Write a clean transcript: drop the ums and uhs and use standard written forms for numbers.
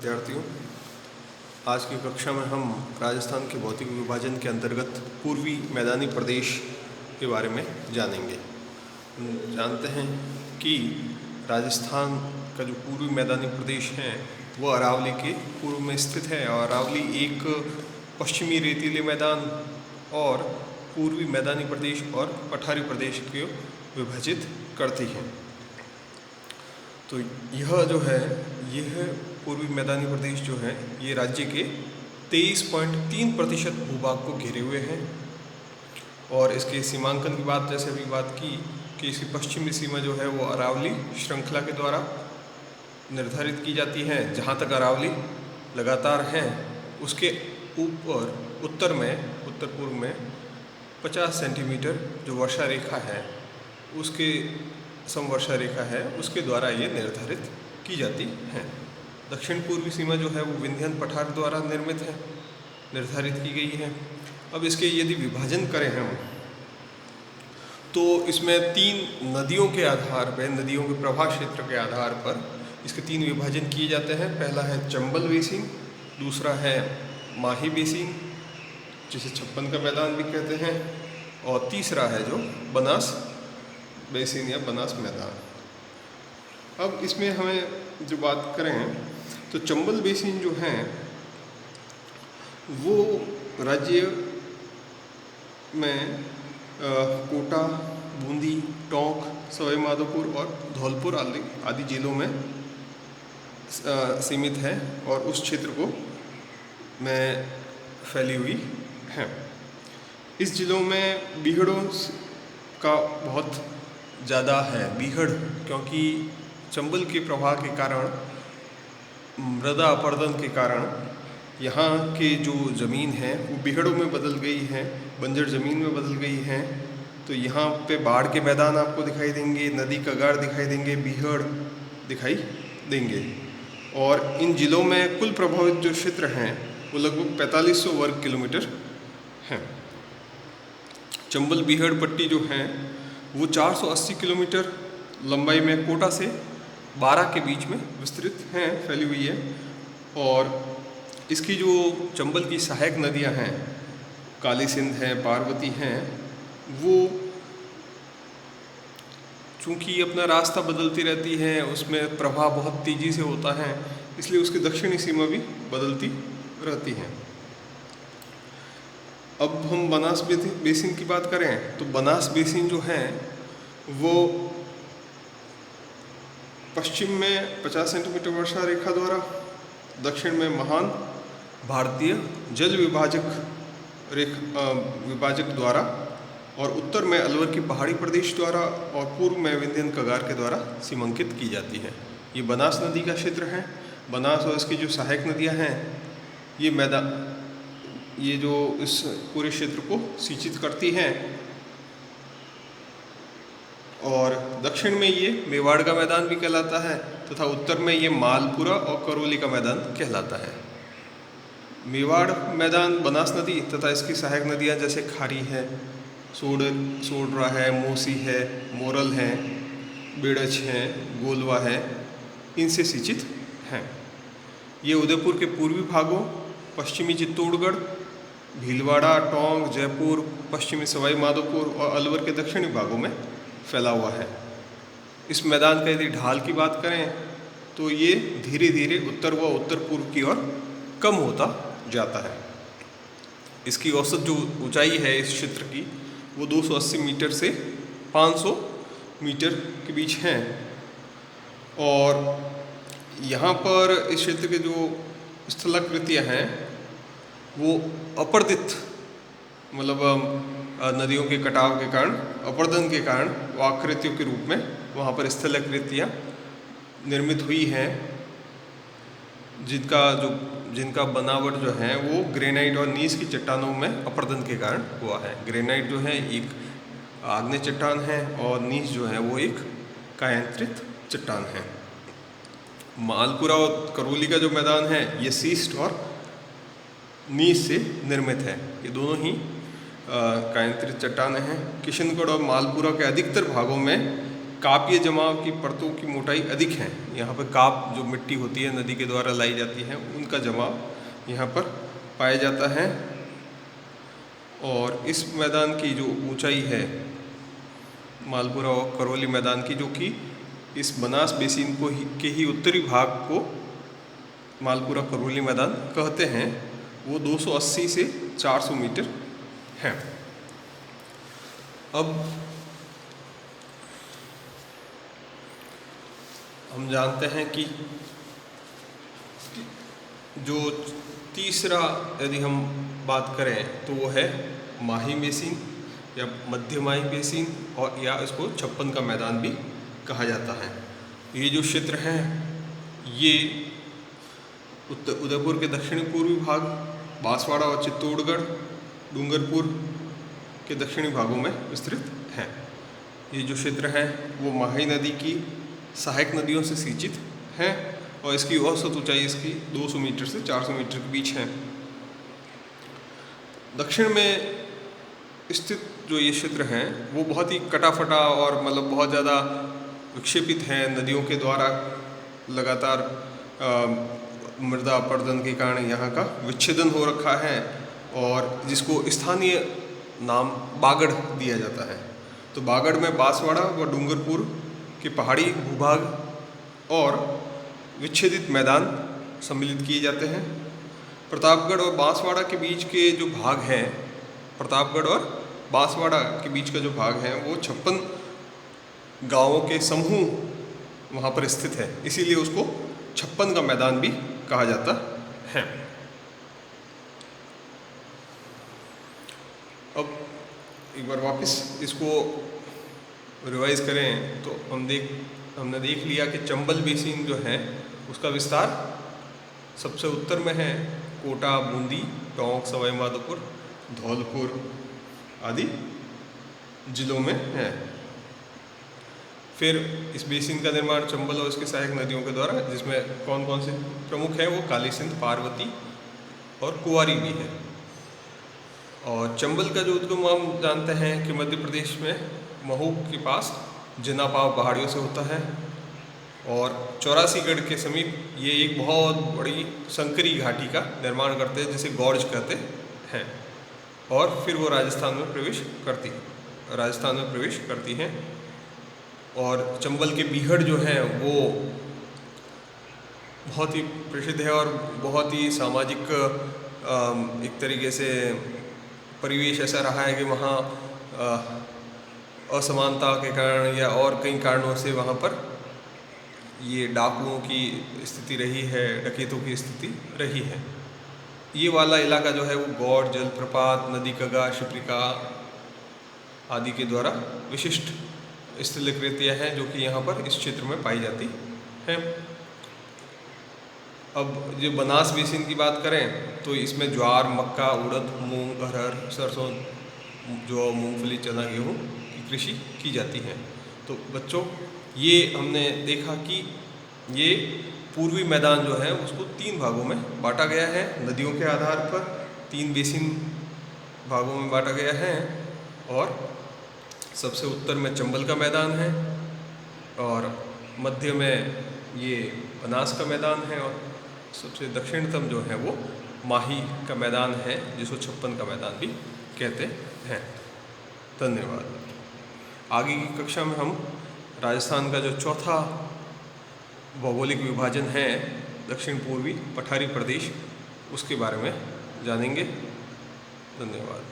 विद्यार्थियों, आज की कक्षा में हम राजस्थान के भौतिक विभाजन के अंतर्गत पूर्वी मैदानी प्रदेश के बारे में जानेंगे। जानते हैं कि राजस्थान का जो पूर्वी मैदानी प्रदेश है वह अरावली के पूर्व में स्थित है और अरावली एक पश्चिमी रेतीले मैदान और पूर्वी मैदानी प्रदेश और पठारी प्रदेश को विभाजित करती है। तो यह जो है यह पूर्वी मैदानी प्रदेश जो है ये राज्य के 23.3% भूभाग को घेरे हुए हैं और इसके सीमांकन की बात जैसे अभी बात की कि इसकी पश्चिमी सीमा जो है वो अरावली श्रृंखला के द्वारा निर्धारित की जाती है। जहाँ तक अरावली लगातार है उसके ऊपर उत्तर पूर्व में 50 सेंटीमीटर जो वर्षा रेखा है उसके समवर्षा रेखा है उसके द्वारा ये निर्धारित की जाती है। दक्षिण पूर्वी सीमा जो है वो विंध्यन पठार द्वारा निर्धारित की गई है। अब इसके यदि विभाजन करें हम तो इसमें 3 नदियों के आधार पर, नदियों के प्रवाह क्षेत्र के आधार पर इसके 3 विभाजन किए जाते हैं। पहला है चंबल बेसिन, दूसरा है माही बेसिन जिसे छप्पन का मैदान भी कहते हैं और तीसरा है जो बनास बेसिन या बनास मैदान। अब इसमें हमें जो बात करें तो चंबल बेसिन जो है वो राज्य में कोटा, बूंदी, टोंक, सवाई माधोपुर और धौलपुर आदि जिलों में सीमित है और उस क्षेत्र को में फैली हुई है। इस जिलों में बीहड़ों का बहुत ज़्यादा है। बीहड़ क्योंकि चंबल के प्रवाह के कारण, मृदा अपरदन के कारण यहाँ के जो ज़मीन है वो बीहड़ों में बदल गई है, बंजर ज़मीन में बदल गई है। तो यहाँ पे बाढ़ के मैदान आपको दिखाई देंगे, नदी कगार दिखाई देंगे, बीहड़ दिखाई देंगे। और इन जिलों में कुल प्रभावित जो क्षेत्र हैं वो लगभग 4500 वर्ग किलोमीटर हैं। चंबल बीहड़ पट्टी जो है वो 480 किलोमीटर लंबाई में कोटा से 12 के बीच में विस्तृत हैं, फैली हुई है। और इसकी जो चंबल की सहायक नदियां हैं, काली सिंध है, पार्वती हैं, वो चूँकि अपना रास्ता बदलती रहती है, उसमें प्रवाह बहुत तेज़ी से होता है, इसलिए उसकी दक्षिणी सीमा भी बदलती रहती है। अब हम बनास बेसिन की बात करें तो बनास बेसिन जो है वो पश्चिम में 50 सेंटीमीटर वर्षा रेखा द्वारा, दक्षिण में महान भारतीय जल विभाजक द्वारा और उत्तर में अलवर की पहाड़ी प्रदेश द्वारा और पूर्व में विंध्यन कगार के द्वारा सीमांकित की जाती है। ये बनास नदी का क्षेत्र है। बनास और इसकी जो सहायक नदियां हैं ये जो इस पूरे क्षेत्र को सिंचित करती हैं। और दक्षिण में ये मेवाड़ का मैदान भी कहलाता है तथा उत्तर में ये मालपुरा और करौली का मैदान कहलाता है। मेवाड़ मैदान बनास नदी तथा इसकी सहायक नदियां जैसे खारी है, सोडरा है, मोसी है, मोरल है, बेड़च है, गोलवा है, इनसे सिंचित हैं। ये उदयपुर के पूर्वी भागों, पश्चिमी चित्तौड़गढ़, भीलवाड़ा, टोंक, जयपुर, पश्चिमी सवाई माधोपुर और अलवर के दक्षिणी भागों में फैला हुआ है। इस मैदान का यदि ढाल की बात करें तो ये धीरे धीरे उत्तर व उत्तर पूर्व की ओर कम होता जाता है। इसकी औसत जो ऊंचाई है इस क्षेत्र की वो 280 मीटर से 500 मीटर के बीच हैं। और यहाँ पर इस क्षेत्र के जो स्थलाकृतियाँ हैं वो अपर्दित, मतलब नदियों के कटाव के कारण, अपरदन के कारण वो आकृतियों के रूप में वहाँ पर स्थलाकृतियाँ निर्मित हुई हैं, जिनका बनावट जो है वो ग्रेनाइट और नीस की चट्टानों में अपरदन के कारण हुआ है। ग्रेनाइट जो है एक आग्नेय चट्टान है और नीस जो है वो एक कायांतरित चट्टान है। मालपुरा और करौली का जो मैदान है ये सीस्ट और नीस से निर्मित है। ये दोनों ही कायांतरित चट्टानें हैं। किशनगढ़ और मालपुरा के अधिकतर भागों में कापीय जमाव की परतों की मोटाई अधिक है। यहाँ पर काप जो मिट्टी होती है नदी के द्वारा लाई जाती है उनका जमाव यहाँ पर पाया जाता है। और इस मैदान की जो ऊंचाई है मालपुरा और करौली मैदान की, जो कि इस बनास बेसिन को के ही उत्तरी भाग को मालपुरा करौली मैदान कहते हैं, वो 280 से 400 मीटर है। अब हम जानते हैं कि जो तीसरा यदि हम बात करें तो वो है माही बेसिन या मध्य माही बेसिन, और या इसको छप्पन का मैदान भी कहा जाता है। ये जो क्षेत्र हैं ये उदयपुर के दक्षिणी पूर्वी भाग, बांसवाड़ा और चित्तौड़गढ़, डूंगरपुर के दक्षिणी भागों में विस्तृत हैं। ये जो क्षेत्र हैं वो माही नदी की सहायक नदियों से सिंचित हैं और इसकी औसत ऊंचाई इसकी 200 मीटर से 400 मीटर के बीच है। दक्षिण में स्थित जो ये क्षेत्र हैं वो बहुत ही कटाफटा और मतलब बहुत ज़्यादा विक्षेपित हैं। नदियों के द्वारा लगातार मृदा अपरदन के कारण यहाँ का विच्छेदन हो रखा है और जिसको स्थानीय नाम बागड़ दिया जाता है। तो बागड़ में बांसवाड़ा व डूंगरपुर के पहाड़ी भूभाग और विच्छेदित मैदान सम्मिलित किए जाते हैं। प्रतापगढ़ और बांसवाड़ा के बीच के जो भाग हैं, प्रतापगढ़ और बांसवाड़ा के बीच का जो भाग है वो 56 गांवों के समूह वहाँ पर स्थित है, इसीलिए उसको 56 का मैदान भी कहा जाता है। अब एक बार वापस इसको रिवाइज करें तो हमने देख लिया कि चंबल बेसिन जो है उसका विस्तार सबसे उत्तर में है, कोटा, बूंदी, टोंक, सवाई माधोपुर, धौलपुर आदि जिलों में है। फिर इस बेसिन का निर्माण चंबल और इसके सहायक नदियों के द्वारा, जिसमें कौन कौन से प्रमुख है वो काली सिंध, पार्वती और कुंवारी भी है। और चंबल का जो उद्गम हम जानते हैं कि मध्य प्रदेश में महू के पास जिनापाव पहाड़ियों से होता है और 84गढ़ के समीप ये एक बहुत बड़ी संकरी घाटी का निर्माण करते हैं जिसे गौर्ज कहते हैं, और फिर वो राजस्थान में प्रवेश करती हैं। और चंबल के बीहड़ जो हैं वो बहुत ही प्रसिद्ध है और बहुत ही सामाजिक एक तरीके से परिवेश ऐसा रहा है कि वहाँ असमानता के कारण या और कई कारणों से वहाँ पर ये डाकुओं की स्थिति रही है, डकैतों की स्थिति रही है। ये वाला इलाका जो है वो गौड़, जलप्रपात, नदी कगा, शिप्रिका आदि के द्वारा विशिष्ट स्थलाकृतियाँ हैं जो कि यहाँ पर इस क्षेत्र में पाई जाती हैं। अब जो बनास बेसिन की बात करें तो इसमें ज्वार, मक्का, उड़द, मूंग, अरहर, सरसों, जो मूंगफली, चना, गेहूँ की कृषि की जाती है। तो बच्चों ये हमने देखा कि ये पूर्वी मैदान जो है उसको 3 भागों में बांटा गया है। नदियों के आधार पर 3 बेसिन भागों में बांटा गया है और सबसे उत्तर में चंबल का मैदान है और मध्य में ये बनास का मैदान है और सबसे दक्षिणतम जो है वो माही का मैदान है जिसको 56 का मैदान भी कहते हैं। धन्यवाद। आगे की कक्षा में हम राजस्थान का जो चौथा भौगोलिक विभाजन है दक्षिण पूर्वी पठारी प्रदेश, उसके बारे में जानेंगे। धन्यवाद।